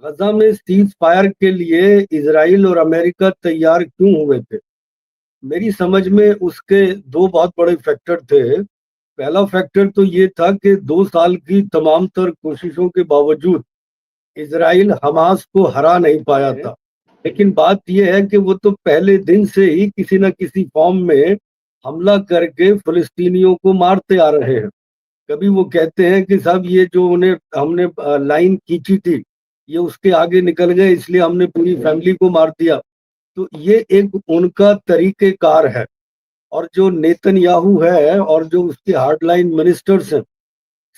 غزہ میں cease fire کے لیے اسرائیل اور امریکہ تیار کیوں ہوئے تھے؟ میری سمجھ میں اس کے دو بہت بڑے فیکٹر تھے۔ پہلا فیکٹر تو یہ تھا کہ 2 سال کی تمام تر کوششوں کے باوجود اسرائیل حماس کو ہرا نہیں پایا تھا، لیکن بات یہ ہے کہ وہ تو پہلے دن سے ہی کسی نہ کسی فارم میں حملہ کر کے فلسطینیوں کو مارتے آ رہے ہیں۔ کبھی وہ کہتے ہیں کہ صاحب یہ جو ہم نے لائن کھینچی تھی یہ اس کے آگے نکل گئے اس لیے ہم نے پوری فیملی کو مار دیا، تو یہ ایک ان کا طریقہ کار ہے۔ اور جو نیتن یاہو ہے اور جو اس کے ہارڈ لائن منسٹرز ہیں،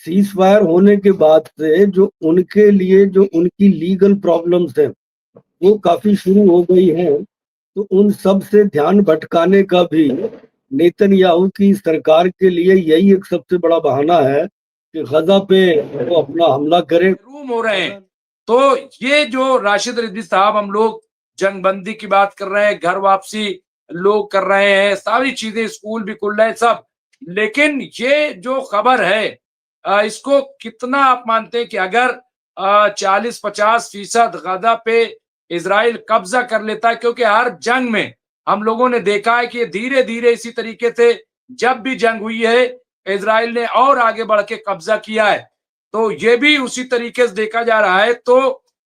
سیز فائر ہونے کے بعد سے جو ان کے لیے جو ان کی لیگل پرابلمز ہیں وہ کافی شروع ہو گئی ہیں، تو ان سب سے دھیان بھٹکانے کا بھی نیتن یاہو کی سرکار کے لیے یہی ایک سب سے بڑا بہانہ ہے کہ غزہ پہ وہ اپنا حملہ کرے۔ روم ہو رہے ہیں تو یہ جو راشد رضوی صاحب ہم لوگ جنگ بندی کی بات کر رہے ہیں، گھر واپسی لوگ کر رہے ہیں، ساری چیزیں اسکول بھی کھل رہے ہیں سب، لیکن یہ جو خبر ہے اس کو کتنا آپ مانتے ہیں کہ اگر 40-50% غزہ پہ اسرائیل قبضہ کر لیتا ہے؟ کیونکہ ہر جنگ میں ہم لوگوں نے دیکھا ہے کہ دھیرے دھیرے اسی طریقے سے جب بھی جنگ ہوئی ہے اسرائیل نے اور آگے بڑھ کے قبضہ کیا ہے، تو یہ بھی اسی طریقے سے دیکھا جا رہا ہے۔ تو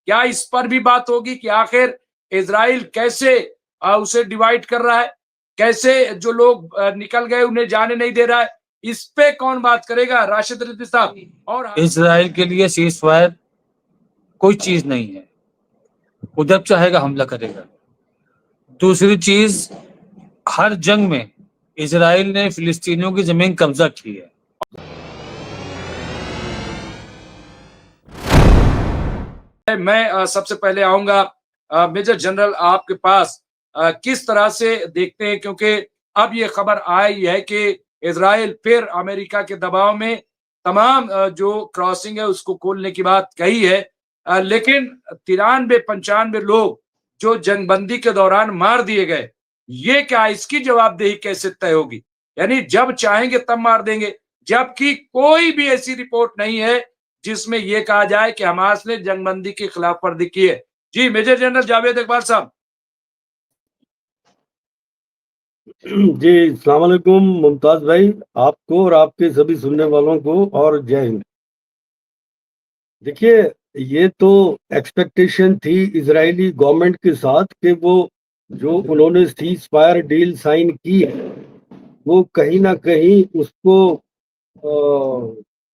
کیا اس پر بھی بات ہوگی کہ آخر اسرائیل کیسے اسے ڈیوائیڈ کر رہا ہے، کیسے جو لوگ نکل گئے انہیں جانے نہیں دے رہا ہے؟ اس پہ کون بات کرے گا؟ راشد رضوی صاحب۔ اور اسرائیل کے لیے سیز فائر کوئی چیز نہیں ہے، وہ جب چاہے گا حملہ کرے گا۔ دوسری چیز، ہر جنگ میں اسرائیل نے فلسطینیوں کی زمین قبضہ کی ہے۔ میں سب سے پہلے آؤں گا میجر جنرل آپ کے پاس، کس طرح سے دیکھتے ہیں؟ کیونکہ اب یہ خبر آئی ہے کہ اسرائیل پھر امریکہ کے دباؤ میں تمام جو کراسنگ ہے اس کو کھولنے کی بات کہی ہے، لیکن 93-95 لوگ جو جنگ بندی کے دوران مار دیے گئے، یہ کیا اس کی جواب دہی کیسے طے ہوگی؟ یعنی جب چاہیں گے تب مار دیں گے، جبکہ کوئی بھی ایسی رپورٹ نہیں ہے جس میں یہ کہا جائے کہ حماس نے جنگ بندی کی خلاف ورزی کی ہے۔ جی میجر جنرل جاوید اقبال صاحب۔ جی السلام علیکم ممتاز بھائی، آپ کو اور آپ کے سبھی سننے والوں کو، اور جے ہند۔ دیکھیے، یہ تو ایکسپیکٹیشن تھی اسرائیلی گورنمنٹ کے ساتھ کہ وہ جو انہوں نے سیز فائر ڈیل سائن کی ہے وہ کہیں نہ کہیں اس کو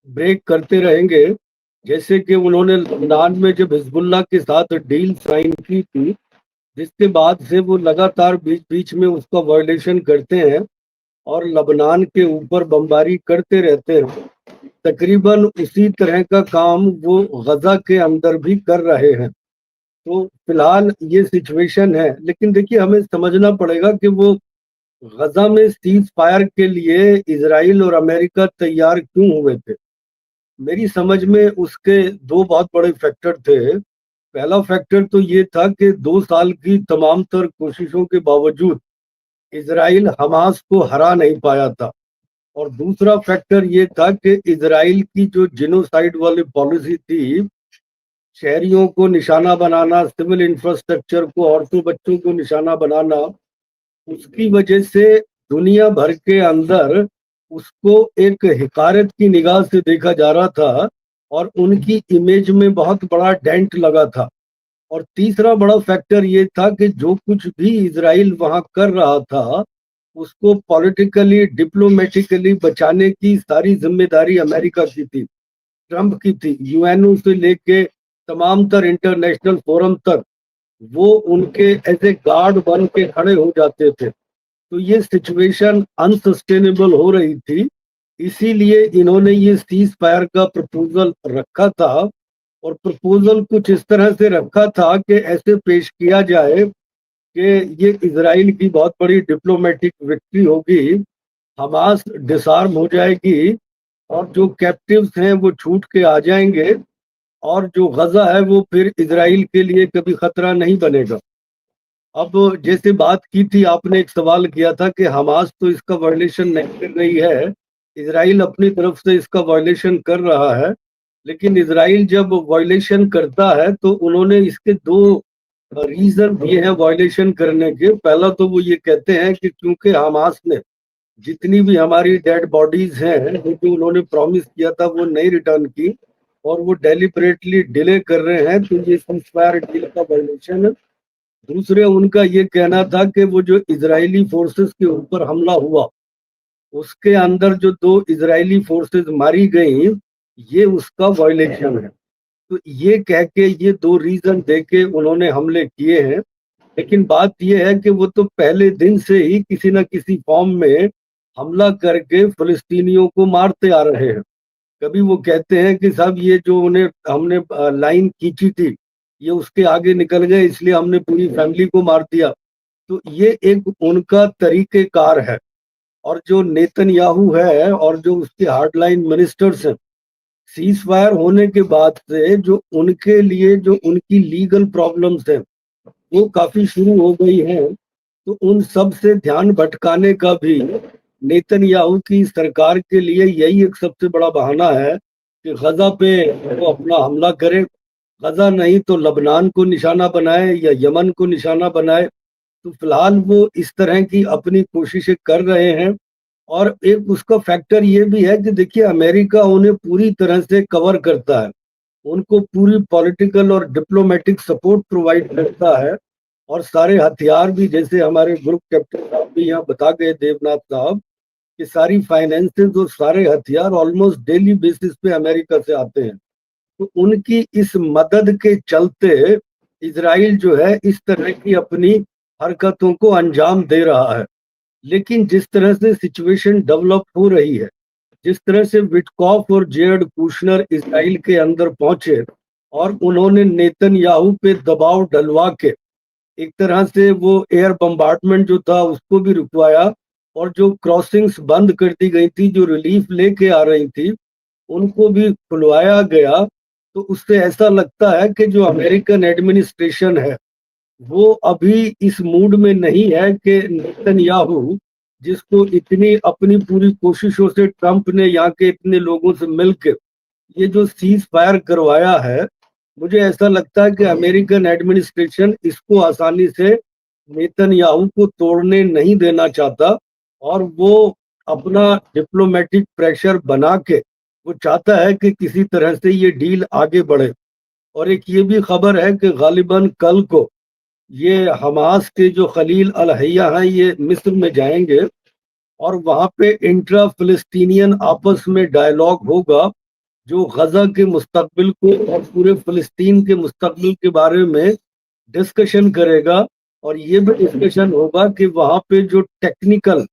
بریک کرتے رہیں گے، جیسے کہ انہوں نے لبنان میں جب حزب اللہ کے ساتھ ڈیل سائن کی تھی، جس کے بعد سے وہ لگاتار بیچ بیچ میں اس کا وائلیشن کرتے ہیں اور لبنان کے اوپر بمباری کرتے رہتے ہیں۔ تقریباً اسی طرح کا کام وہ غزہ کے اندر بھی کر رہے ہیں۔ تو فی الحال یہ سچویشن ہے، لیکن دیکھیے ہمیں سمجھنا پڑے گا کہ وہ غزہ میں سیز فائر کے لیے اسرائیل اور امریکہ تیار کیوں ہوئے تھے؟ میری سمجھ میں اس کے دو بہت بڑے فیکٹر تھے۔ پہلا فیکٹر تو یہ تھا کہ 2 سال کی تمام تر کوششوں کے باوجود اسرائیل حماس کو ہرا نہیں پایا تھا، اور دوسرا فیکٹر یہ تھا کہ اسرائیل کی جو جینوسائیڈ والی پالیسی تھی، شہریوں کو نشانہ بنانا، سول انفراسٹرکچر کو، عورتوں بچوں کو نشانہ بنانا، اس کی وجہ سے دنیا بھر کے اندر اس کو ایک حقارت کی نگاہ سے دیکھا جا رہا تھا اور ان کی امیج میں بہت بڑا ڈینٹ لگا تھا۔ اور تیسرا بڑا فیکٹر یہ تھا کہ جو کچھ بھی اسرائیل وہاں کر رہا تھا اس کو پولیٹیکلی ڈپلومیٹکلی بچانے کی ساری ذمہ داری امریکہ کی تھی، ٹرمپ کی تھی۔ یو این او سے لے کے تمام تر انٹرنیشنل فورم تک وہ ان کے ایز اے گارڈ بن کے کھڑے ہو جاتے تھے۔ تو یہ سچویشن انسسٹینیبل ہو رہی تھی، اسی لیے انہوں نے یہ سیز فائر کا پرپوزل رکھا تھا، اور پرپوزل کچھ اس طرح سے رکھا تھا کہ ایسے پیش کیا جائے کہ یہ اسرائیل کی بہت بڑی ڈپلومیٹک وکٹری ہوگی، حماس ڈسارم ہو جائے گی اور جو کیپٹیوز ہیں وہ چھوٹ کے آ جائیں گے، اور جو غزہ ہے وہ پھر اسرائیل کے لیے کبھی خطرہ نہیں بنے گا۔ اب جیسے بات کی تھی، آپ نے ایک سوال کیا تھا کہ حماس تو اس کا وائلیشن نہیں کر رہی ہے، اسرائیل اپنی طرف سے اس کا وائلیشن کر رہا ہے۔ لیکن اسرائیل جب وائلیشن کرتا ہے تو انہوں نے اس کے دو ریزن دیے ہیں وائلیشن کرنے کے. پہلا تو وہ یہ کہتے ہیں کہ کیونکہ حماس نے جتنی بھی ہماری ڈیڈ باڈیز ہیں جو انہوں نے پرومس کیا تھا وہ نہیں ریٹرن کی اور وہ ڈیلیبریٹلی ڈیلے کر رہے ہیں تو یہ سیزفائر ڈیل کا وائلیشن ہے. دوسرے ان کا یہ کہنا تھا کہ وہ جو اسرائیلی فورسز کے اوپر حملہ ہوا اس کے اندر جو 2 اسرائیلی فورسز ماری گئیں یہ اس کا وائلیشن ہے. تو یہ کہہ کے یہ 2 ریزن دے کے انہوں نے حملے کیے ہیں. لیکن بات یہ ہے کہ وہ تو پہلے دن سے ہی کسی نہ کسی فارم میں حملہ کر کے فلسطینیوں کو مارتے آ رہے ہیں. کبھی وہ کہتے ہیں کہ صاحب یہ جو ہم نے لائن کھینچی تھی یہ اس کے آگے نکل گئے اس لیے ہم نے پوری فیملی کو مار دیا. تو یہ ایک ان کا طریقہ کار ہے. اور جو نیتن یاہو ہے اور جو اس کے ہارڈ لائن منسٹرز ہیں سیز فائر ہونے کے بعد سے جو ان کے لیے جو ان کی لیگل پرابلمز ہیں وہ کافی شروع ہو گئی ہیں. تو ان سب سے دھیان بھٹکانے کا بھی نیتن یاہو کی سرکار کے لیے یہی ایک سب سے بڑا بہانہ ہے کہ غزہ پہ وہ اپنا حملہ کرے. غزہ نہیں تو لبنان کو نشانہ بنائے یا یمن کو نشانہ بنائے. تو فی الحال وہ اس طرح کی اپنی کوششیں کر رہے ہیں. اور ایک اس کا فیکٹر یہ بھی ہے کہ دیکھیے امریکہ انہیں پوری طرح سے کور کرتا ہے, ان کو پوری پولیٹیکل اور ڈپلومیٹک سپورٹ پرووائڈ کرتا ہے اور سارے ہتھیار بھی جیسے ہمارے گروپ کیپٹن صاحب بھی یہاں بتا گئے دیوناتھ صاحب کہ ساری فائنینسز اور سارے ہتھیار آلموسٹ ڈیلی بیسس پہ امریکہ سے آتے ہیں. تو ان کی اس مدد کے چلتے اسرائیل جو ہے اس طرح کی اپنی حرکتوں کو انجام دے رہا ہے. لیکن جس طرح سے سچویشن ڈیولپ ہو رہی ہے, جس طرح سے وٹکاف اور جیرڈ کوشنر اسرائیل کے اندر پہنچے اور انہوں نے نیتن یاہو پہ دباؤ ڈلوا کے ایک طرح سے وہ ایئر بمبارڈمنٹ جو تھا اس کو بھی رکوایا اور جو کراسنگز بند کر دی گئی تھی جو ریلیف لے کے آ رہی تھی ان کو بھی کھلوایا گیا. تو اس سے ایسا لگتا ہے کہ جو امریکن ایڈمنسٹریشن ہے وہ ابھی اس موڈ میں نہیں ہے کہ نیتن یاہو جس کو اتنی اپنی پوری کوششوں سے ٹرمپ نے یہاں کے اتنے لوگوں سے مل کے یہ جو سیز فائر کروایا ہے, مجھے ایسا لگتا ہے کہ امریکن ایڈمنسٹریشن اس کو آسانی سے نیتن یاہو کو توڑنے نہیں دینا چاہتا اور وہ اپنا ڈپلومیٹک پریشر بنا کے وہ چاہتا ہے کہ کسی طرح سے یہ ڈیل آگے بڑھے. اور ایک یہ بھی خبر ہے کہ غالباً کل کو یہ حماس کے جو خلیل الحیہ ہیں یہ مصر میں جائیں گے اور وہاں پہ انٹرا فلسطینین آپس میں ڈائلاگ ہوگا جو غزہ کے مستقبل کو اور پورے فلسطین کے مستقبل کے بارے میں ڈسکشن کرے گا. اور یہ بھی ڈسکشن ہوگا کہ وہاں پہ جو ٹیکنیکل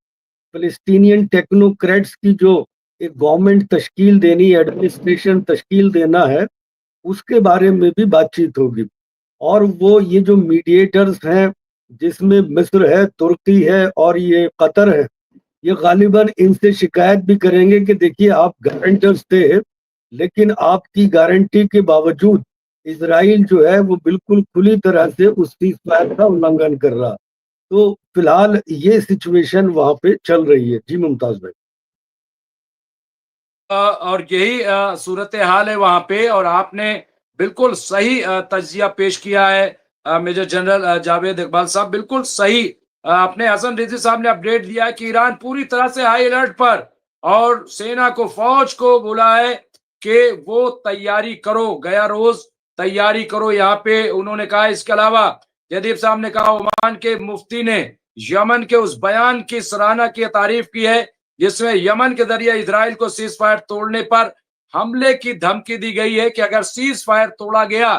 فلسطینین ٹیکنوکریٹس کی جو ایک گورنمنٹ تشکیل دینی ایڈمنسٹریشن تشکیل دینا ہے اس کے بارے میں بھی بات چیت ہوگی. اور وہ یہ جو میڈیٹرز ہیں جس میں مصر ہے, ترکی ہے اور یہ قطر ہے, یہ غالباً ان سے شکایت بھی کریں گے کہ دیکھیے آپ گارنٹرز تھے لیکن آپ کی گارنٹی کے باوجود اسرائیل جو ہے وہ بالکل کھلی طرح سے اس سیز فائر کا النگھن کر رہا. تو فی الحال یہ سچویشن وہاں پہ چل رہی ہے. جی ممتاز بھائی. اور یہی صورتحال ہے وہاں پہ اور آپ نے بالکل صحیح تجزیہ پیش کیا ہے میجر جنرل جاوید اقبال صاحب, بالکل صحیح. اپنے حسن رضوی صاحب نے اپڈیٹ دیا کہ ایران پوری طرح سے ہائی الرٹ پر اور سینا کو فوج کو بولا ہے کہ وہ تیاری کرو, گیا روز تیاری کرو. یہاں پہ انہوں نے کہا, اس کے علاوہ جدید صاحب نے کہا عمان کے مفتی نے یمن کے اس بیان کی سراہنا کی, تعریف کی ہے جس میں یمن کے ذریعے اسرائیل کو سیز فائر توڑنے پر حملے کی دھمکی دی گئی ہے کہ اگر سیز فائر توڑا گیا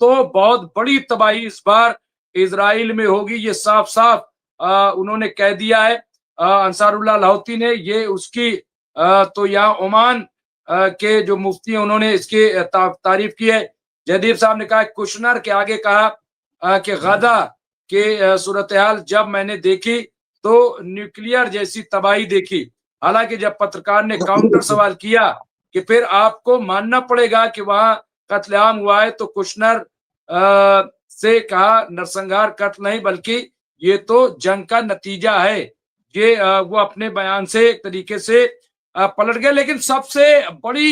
تو بہت بڑی تباہی اس بار اسرائیل میں ہوگی. یہ صاف صاف انہوں نے کہہ دیا ہے انصار اللہ لاہوتی نے. یہ اس کی تو یہاں عمان کے جو مفتی ہیں انہوں نے اس کی تعریف کی ہے. جدید صاحب نے کہا کشنر کے آگے کہا کہ غزہ کے صورتحال جب میں نے دیکھی تو نیوکلیئر جیسی تباہی دیکھی. حالانکہ جب پترکار نے کاؤنٹر سوال کیا کہ پھر آپ کو ماننا پڑے گا کہ وہاں قتل عام ہوا ہے, تو کشنر سے کہا نرسنگھار قتل نہیں بلکہ یہ تو جنگ کا نتیجہ ہے. یہ وہ اپنے بیان سے ایک طریقے سے پلٹ گئے. لیکن سب سے بڑی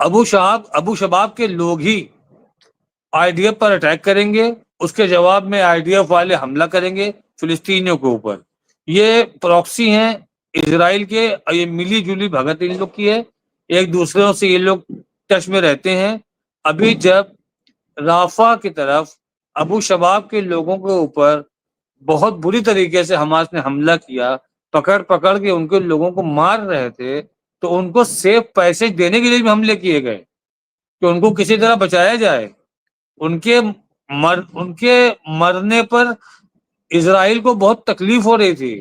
ابو شباب کے لوگ ہی IDF پر اٹیک کریں گے، اس کے جواب میں IDF والے حملہ کریں گے فلسطینیوں کے اوپر. یہ پراکسی ہیں اسرائیل کے، یہ ملی جلی بھگت ان لوگ کی ہے، ایک دوسروں سے یہ لوگ ٹچ میں رہتے ہیں. ابھی جب رافہ کی طرف ابو شباب کے لوگوں کے اوپر بہت بری طریقے سے حماس نے حملہ کیا، پکڑ کے ان کے لوگوں کو مار رہے تھے، تو ان کو سیف پیسج دینے کے لیے بھی حملے کیے گئے کہ ان کو کسی طرح بچایا جائے. ان کے مرنے پر اسرائیل کو بہت تکلیف ہو رہی تھی.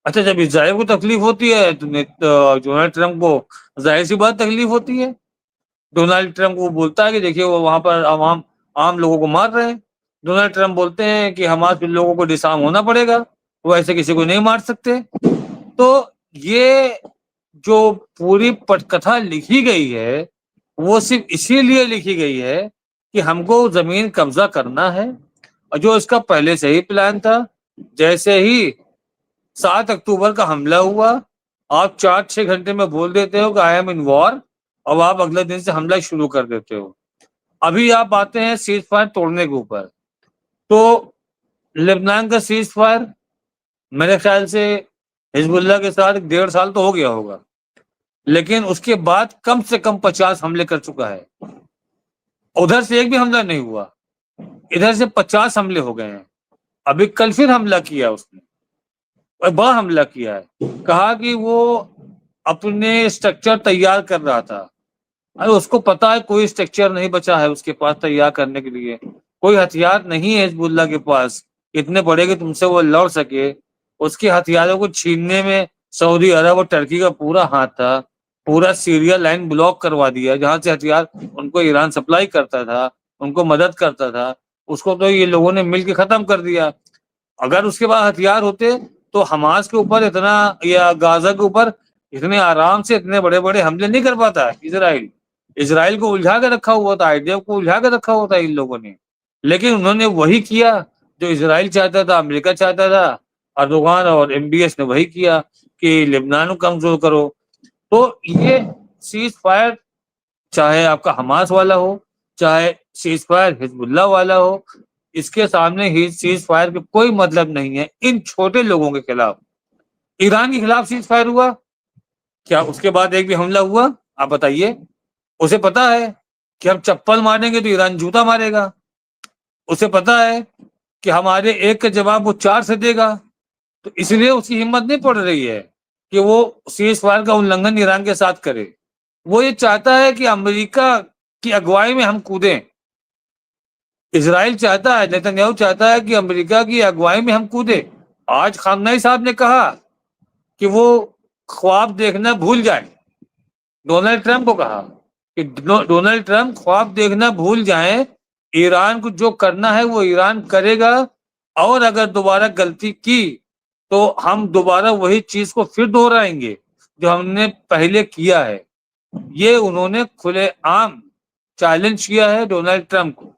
اچھا، جب اسرائیل کو تکلیف ہوتی ہے تو ڈونلڈ ٹرمپ کو ظاہر سی بات تکلیف ہوتی ہے. ڈونلڈ ٹرمپ کو بولتا ہے کہ دیکھیے وہ وہاں پر عام لوگوں کو مار رہے ہیں. ڈونلڈ ٹرمپ بولتے ہیں کہ حماس کے لوگوں کو ڈسارم ہونا پڑے گا، وہ ایسے کسی کو نہیں مار سکتے. تو یہ جو پوری پٹ کتھا لکھی گئی ہے وہ صرف اسی لیے لکھی گئی ہے کہ ہم کو زمین قبضہ کرنا ہے، اور جو اس کا پہلے سے ہی پلان تھا. جیسے ہی 7 اکتوبر کا حملہ ہوا، آپ 4-6 گھنٹے میں بول دیتے ہو کہ آئی ایم ان وار، اور آپ اگلے دن سے حملہ شروع کر دیتے ہو. ابھی آپ آتے ہیں سیز فائر توڑنے کے اوپر. تو لبنان کا سیز فائر میرے خیال سے حزب اللہ کے ساتھ 1.5 سال تو ہو گیا ہوگا، لیکن اس کے بعد کم سے کم 50 حملے کر چکا ہے. ادھر سے ایک بھی حملہ نہیں ہوا، ادھر سے 50 حملے ہو گئے ہیں. ابھی کل پھر حملہ کیا اس نے، بڑا حملہ کیا ہے. کہا کہ وہ اپنے اسٹرکچر تیار کر رہا تھا. ارے اس کو پتا ہے کوئی اسٹرکچر نہیں بچا ہے اس کے پاس تیار کرنے کے لیے، کوئی ہتھیار نہیں ہے حزب اللہ کے پاس اتنے بڑے کہ تم سے وہ لڑ سکے. اس کے ہتھیاروں کو چھیننے میں سعودی عرب اور ٹرکی کا پورا ہاتھ تھا. پورا سیریا لائن بلاک کروا دیا، جہاں سے ہتھیار ان کو ایران سپلائی کرتا تھا، ان کو مدد کرتا تھا، اس کو تو یہ لوگوں نے مل کے ختم کر دیا. اگر اس کے بعد ہتھیار ہوتے تو حماس کے اوپر اتنا، یا غازہ کے اوپر اتنے آرام سے اتنے بڑے بڑے حملے نہیں کر پاتا اسرائیل کو الجھا کے رکھا ہوا تھا، IDF کو الجھا کے رکھا ہوا تھا ان لوگوں نے. لیکن انہوں نے وہی کیا جو اسرائیل چاہتا تھا، امریکہ چاہتا تھا. اردوغان اور MBS نے وہی کیا کہ لبنان کو کمزور کرو. تو یہ سیز فائر چاہے آپ کا حماس والا ہو، چاہے سیز فائر حزب اللہ والا ہو، اس کے سامنے ہی سیز فائر کا کوئی مطلب نہیں ہے. ان چھوٹے لوگوں کے خلاف، ایران کے خلاف سیز فائر ہوا کیا؟ اس کے بعد ایک بھی حملہ ہوا؟ آپ بتائیے. اسے پتا ہے کہ ہم چپل ماریں گے تو ایران جوتا مارے گا. اسے پتا ہے کہ ہمارے ایک کا جواب وہ 4 سے دے گا. تو اس لیے اس کی ہمت نہیں پڑ رہی ہے کہ وہ سیز فائر کا النگھن ایران کے ساتھ کرے. وہ یہ چاہتا ہے کہ امریکہ کی اگوائی میں ہم کودیں. اسرائیل چاہتا ہے، نیتن یاہو چاہتا ہے کہ امریکہ کی اگوائی میں ہم کودیں. آج خامنہ صاحب نے کہا کہ وہ خواب دیکھنا بھول جائیں. ڈونلڈ ٹرمپ کو کہا کہ ڈونلڈ ٹرمپ خواب دیکھنا بھول جائیں، ایران کو جو کرنا ہے وہ ایران کرے گا، اور اگر دوبارہ غلطی کی تو ہم دوبارہ وہی چیز کو پھر دہرائیں گے جو ہم نے پہلے کیا ہے. یہ انہوں نے کھلے عام چیلنج کیا ہے ڈونلڈ ٹرمپ کو.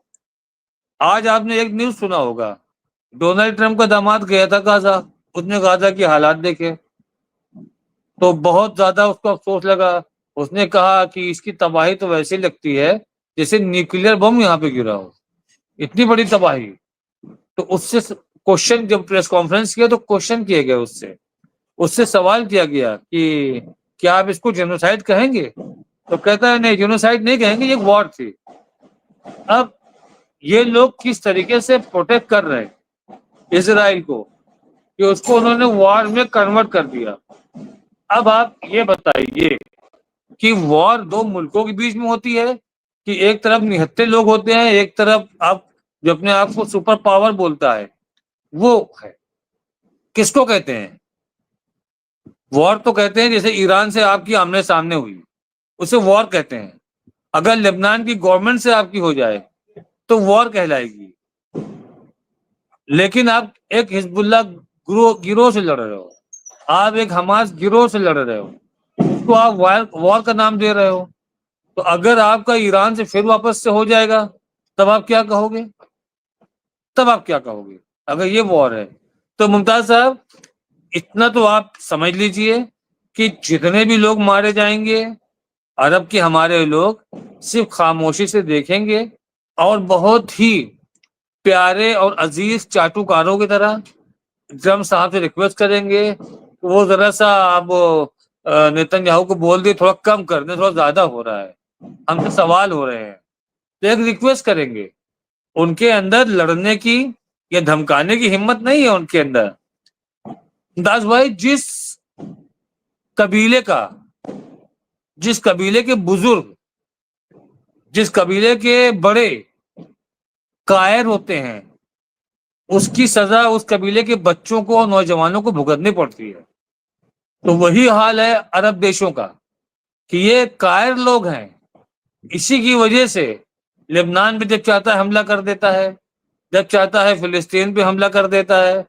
آج آپ نے ایک نیوز سنا ہوگا، ڈونلڈ ٹرمپ کا داماد گیا تھا غازہ، اس نے غازہ کے حالات دیکھے تو بہت زیادہ اس کو افسوس لگا. اس نے کہا کہ اس کی تباہی تو ویسے لگتی ہے جیسے نیوکلیر بم یہاں پہ گرا ہو، اتنی بڑی تباہی. تو اس سے کوشچن، جب پریس کانفرنس کیا تو کوشچن کیے گئے، اس سے سوال کیا گیا کہ کیا آپ اس کو جینوسائیڈ کہیں گے؟ تو کہتا ہے نہیں، جینوسائیڈ نہیں کہیں گے، یہ وار تھی. اب یہ لوگ کس طریقے سے پروٹیکٹ کر رہے ہیں اسرائیل کو کہ اس کو انہوں نے وار میں کنورٹ کر دیا. اب آپ یہ بتائیے کہ وار 2 ملکوں کے بیچ میں ہوتی ہے کہ ایک طرف نہتے لوگ ہوتے ہیں، ایک طرف آپ جو اپنے آپ کو سپر پاور بولتا ہے وہ ہے. کس کو کہتے ہیں وار؟ تو کہتے ہیں جیسے ایران سے آپ کی آمنے سامنے ہوئی، اسے وار کہتے ہیں. اگر لبنان کی گورنمنٹ سے آپ کی ہو جائے تو وار کہلائے گی. لیکن آپ ایک حزب اللہ گروہ سے لڑ رہے ہو، آپ ایک حماس گروہ سے لڑ رہے ہو، اس کو آپ وار کا نام دے رہے ہو. تو اگر آپ کا ایران سے پھر واپس سے ہو جائے گا تب آپ کیا کہو گے؟ اگر یہ وار ہے تو ممتاز صاحب اتنا تو آپ سمجھ لیجئے کہ جتنے بھی لوگ مارے جائیں گے عرب کے ہمارے لوگ صرف خاموشی سے دیکھیں گے اور بہت ہی پیارے اور عزیز چاٹوکاروں کی طرح ٹرمپ صاحب سے ریکویسٹ کریں گے وہ ذرا سا اب نیتن یاہو کو بول دے تھوڑا کم کر دیں، تھوڑا زیادہ ہو رہا ہے، ہم سے سوال ہو رہے ہیں، تو ایک ریکویسٹ کریں گے۔ ان کے اندر لڑنے کی یا دھمکانے کی ہمت نہیں ہے ان کے اندر۔ داس بھائی، جس قبیلے کے بزرگ، جس قبیلے کے بڑے قائر ہوتے ہیں، اس کی سزا اس قبیلے کے بچوں کو اور نوجوانوں کو بھگتنی پڑتی ہے۔ تو وہی حال ہے عرب دیشوں کا کہ یہ قائر لوگ ہیں، اسی کی وجہ سے لبنان پہ جب چاہتا ہے حملہ کر دیتا ہے، جب چاہتا ہے فلسطین پہ حملہ کر دیتا ہے،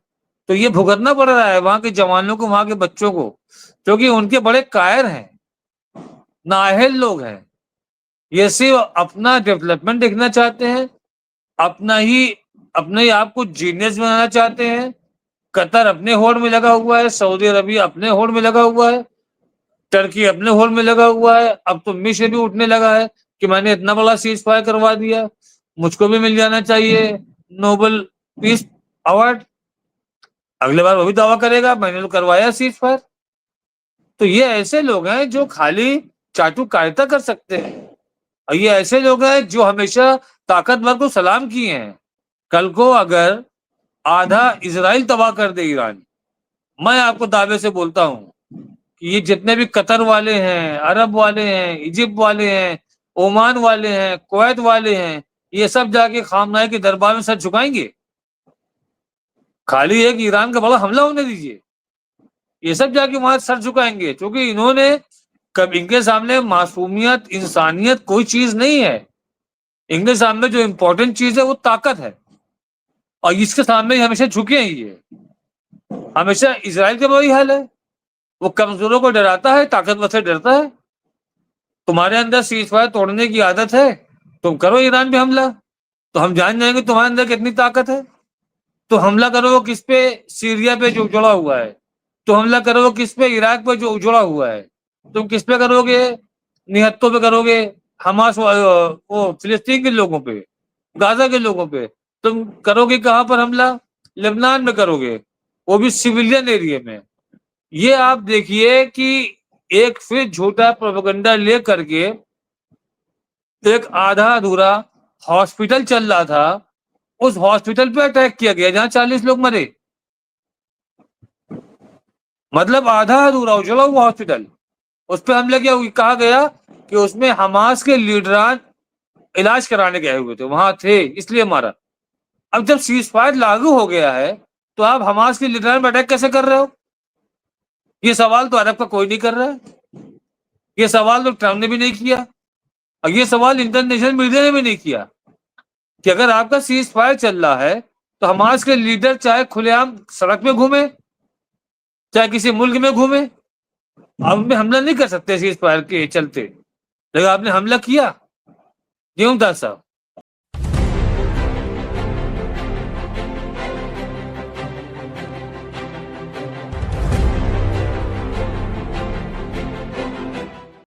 تو یہ بھگتنا پڑ رہا ہے وہاں کے جوانوں کو، وہاں کے بچوں کو، کیونکہ ان کے بڑے قائر ہیں، نااہل لوگ ہیں۔ یہ صرف اپنا ڈیولپمنٹ دیکھنا چاہتے ہیں، اپنے آپ کو جینیس بنانا چاہتے ہیں۔ قطر اپنے ہوڑ میں لگا ہوا ہے، سعودی عربیہ اپنے ہوڑ میں لگا ہوا ہے، ترکی اپنے ہوڑ میں لگا ہوا ہے، اب تو مصر بھی اٹھنے لگا ہے کہ میں نے اتنا بڑا سیز فائر کروا دیا، مجھ کو بھی مل جانا چاہیے نوبل پیس ایوارڈ۔ اگلے بار وہ بھی دعویٰ کرے گا میں نے تو کروایا سیز فائر۔ تو یہ ایسے لوگ ہیں جو خالی چاٹو کاریتا کر سکتے ہیں، اور یہ ایسے لوگ ہیں جو ہمیشہ طاقتور کو سلام کیے ہیں۔ کل کو اگر آدھا اسرائیل تباہ کر دے ایران، میں آپ کو دعوے سے بولتا ہوں کہ یہ جتنے بھی قطر والے ہیں، عرب والے ہیں، ایجپٹ والے ہیں، عمان والے ہیں، کویت والے ہیں، یہ سب جا کے خامنہ کے دربار میں سر جھکائیں گے۔ خالی ایک ایران کا بڑا حملہ ہونے دیجیے، یہ سب جا کے وہاں سر جھکائیں گے، کیونکہ انہوں نے کب ان کے سامنے معصومیت، انسانیت کوئی چیز نہیں ہے۔ ان کے سامنے جو امپورٹنٹ چیز ہے وہ طاقت ہے، اور اس کے سامنے ہمیشہ جھکے ہیں۔ یہ ہمیشہ اسرائیل کا وہی حال ہے، وہ کمزوروں کو ڈراتا ہے، طاقتور سے ڈرتا ہے۔ تمہارے اندر سیز فائر توڑنے کی عادت ہے، تم کرو ایران پہ حملہ، تو ہم جان جائیں گے تمہارے اندر کتنی طاقت ہے۔ تو حملہ کرو وہ کس پہ؟ سیریا پہ جو اجڑا ہوا ہے۔ تو حملہ کرو وہ کس پہ؟ عراق پہ جو اجڑا ہوا ہے۔ تم کس پہ کرو گے؟ نہتوں پہ کرو گے، حماس وہ فلسطین کے لوگوں پہ، غازہ کے لوگوں پہ۔ تم کرو گے کہاں پر حملہ؟ لبنان میں کرو گے، وہ بھی سویلین ایریا میں۔ یہ آپ دیکھیے کہ ایک پھر جھوٹا پروپیگنڈا لے کر کے ایک آدھا ادھورا ہاسپٹل چل رہا تھا، اس ہاسپٹل پہ اٹیک کیا گیا جہاں 40 لوگ مرے۔ مطلب آدھا ادھورا اجڑا ہوا ہاسپٹل، اس پہ حملہ کیا، کہا گیا کہ اس میں حماس کے لیڈران علاج کرانے گئے ہوئے تھے، وہاں تھے اس لیے مارا۔ اب جب سیز فائر لاگو ہو گیا ہے تو آپ حماس کے لیڈران پہ اٹیک کیسے کر رہے ہو؟ یہ سوال تو عرب کا کوئی نہیں کر رہا ہے، یہ سوال تو ٹرمپ نے بھی نہیں کیا، اور یہ سوال انٹرنیشنل میڈیا نے بھی نہیں کیا کہ اگر آپ کا سیز فائر چل رہا ہے تو حماس کے لیڈر چاہے کھلے عام سڑک پہ گھومے، چاہے کسی ملک میں گھومے، آپ ان پہ حملہ نہیں کر سکتے سیز فائر کے چلتے، لیکن آپ نے حملہ کیا۔ کیوں تھا صاحب؟